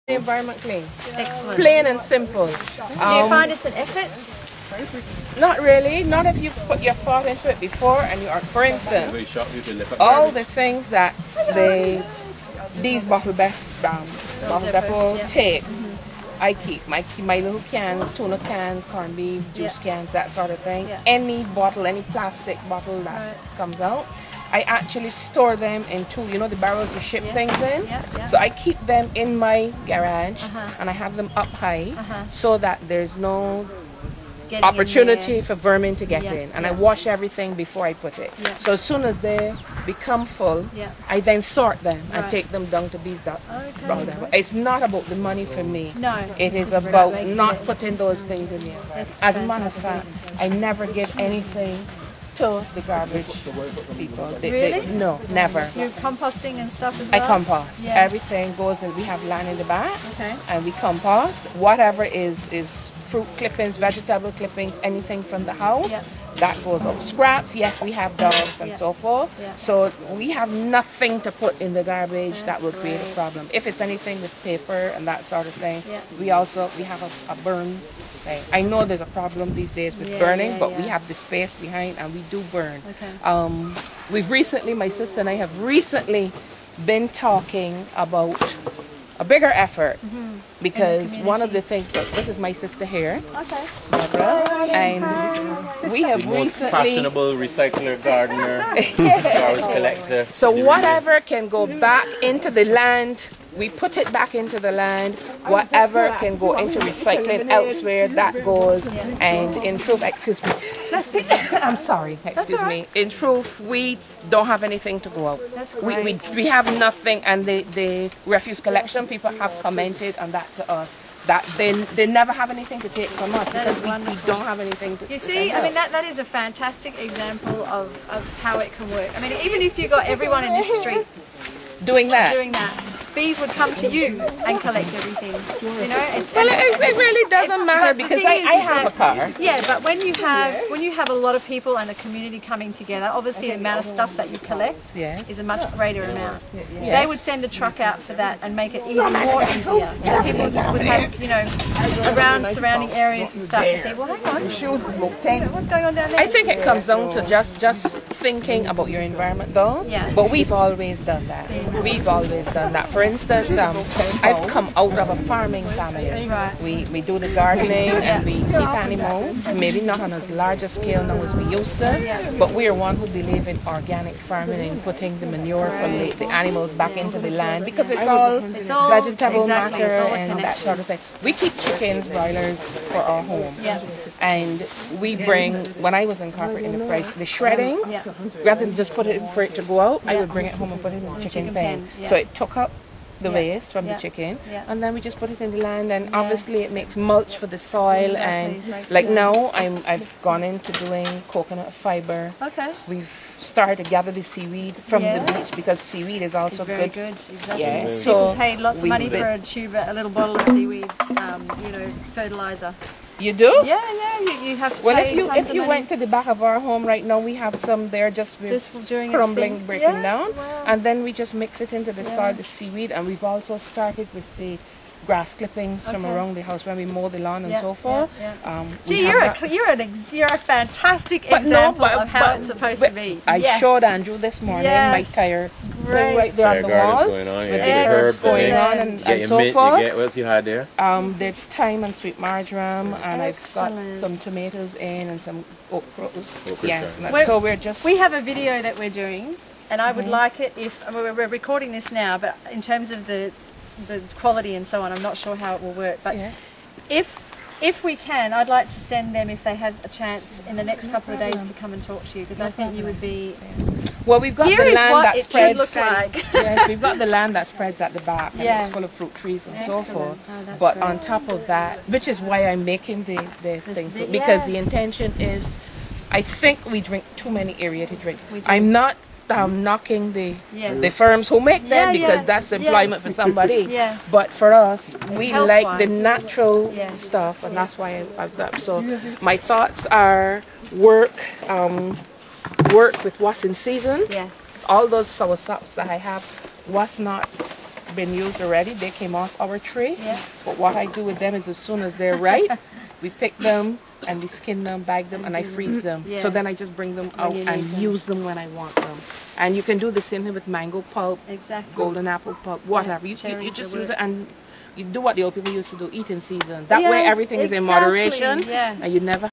The environment clean. Excellent. Plain and simple. Do you find it's an effort? Not really. Not if you put your thought into it before and you are, for instance, all the things that these bottle depot take. I keep my little cans, tuna cans, corned beef, juice cans, that sort of thing. Any bottle, any plastic bottle that comes out, I actually store them into, you know, the barrels you ship things in. So I keep them in my garage and I have them up high so that there's no opportunity for vermin to get in. And I wash everything before I put it. So as soon as they become full, I then sort them and take them down to Bees. It's not about the money for me. No. It is about not putting those things in there. As a matter of fact, I never give anything to the garbage people. Really? No, never. You're composting and stuff as well? I compost. Everything goes in. We have land in the back and we compost. Whatever is fruit clippings, vegetable clippings, anything from the house, that goes out. Scraps, yes, we have dogs and so forth. So we have nothing to put in the garbage that will create a problem. If it's anything with paper and that sort of thing, we have a burn. I know there's a problem these days with burning, but we have the space behind and we do burn. We've recently, my sister and I have recently been talking about a bigger effort because one of the things, this is my sister here, Barbara, and we have most recently fashionable recycler, gardener, garbage collector. So whatever can go back into the land, we put it back into the land. Whatever can go into recycling elsewhere, that goes. And in truth, excuse me, I'm sorry, excuse me. In truth, we don't have anything to go out. We have nothing, and the refuse collection people have commented on that to us. That they never have anything to take from us because we don't have anything to. You see, I mean that is a fantastic example of how it can work. I mean, even if you got everyone in this street doing that, bees would come to you and collect everything. You know, it really doesn't matter because I have a car. Yeah, but when you have a lot of people and a community coming together, obviously the amount of stuff that you collect is a much greater amount. They would send a truck out for that and make it even more easier. So people would have, you know, around surrounding areas would start to say, well, hang on, what's going on down there? I think it comes down to just thinking about your environment, though. But we've always done that. We've always done that. For instance, I've come out of a farming family. We do the gardening and we keep animals, maybe not on as large a scale now as we used to, but we are one who believe in organic farming and putting the manure from the animals back into the land because it's all vegetable matter and that sort of thing. We keep chickens, broilers for our home. And we bring, when I was in corporate enterprise, the shredding, rather than just put it for it to go out, I would bring it home and put it in the chicken pen. So it took up the waste from the chicken and then we just put it in the land, and obviously it makes mulch for the soil. And like now I've gone into doing coconut fiber. We've started to gather the seaweed from the beach because seaweed is also very good. Exactly. So people paid lots of money for a little bottle of seaweed, you know, fertilizer. You do? Yeah, you have to well, pay if you went to the back of our home right now, we have some there just crumbling, breaking down, and then we just mix it into the soil, the seaweed, and we've also started with the grass clippings from around the house when we mow the lawn and so forth. Gee, you're a fantastic example of how it's supposed to be. I showed Andrew this morning my tire right there on the wall with the herbs going on and so forth. What else you had there? The thyme and sweet marjoram, and I've got some tomatoes in and some okras. Yes, so we have a video that we're doing, and I would like it if we're recording this now, but in terms of the quality and so on, I'm not sure how it will work, but if we can, I'd like to send them, if they have a chance in the next couple of days, to come and talk to you, because I think you would be. Well, we've got the land that spreads. Look like. Yes, we've got the land that spreads at the back, and it's full of fruit trees and so forth. But on top of that, which is why I'm making the thing, because the intention is, I think we drink too many area to drink. I'm not knocking the firms who make them because that's employment for somebody. But for us, we like the natural stuff, and that's why I've done. So my thoughts are work with what's in season. All those sour sops that I have, what's not been used already. They came off our tree. Yes. But what I do with them is as soon as they're ripe, we pick them and we skin them, bag them, and I freeze them. Yeah. So then I just bring them out and use them when I want them. And you can do the same thing with mango pulp, golden apple pulp, whatever. You just use it and you do what the old people used to do, eat in season. That way everything is in moderation and you never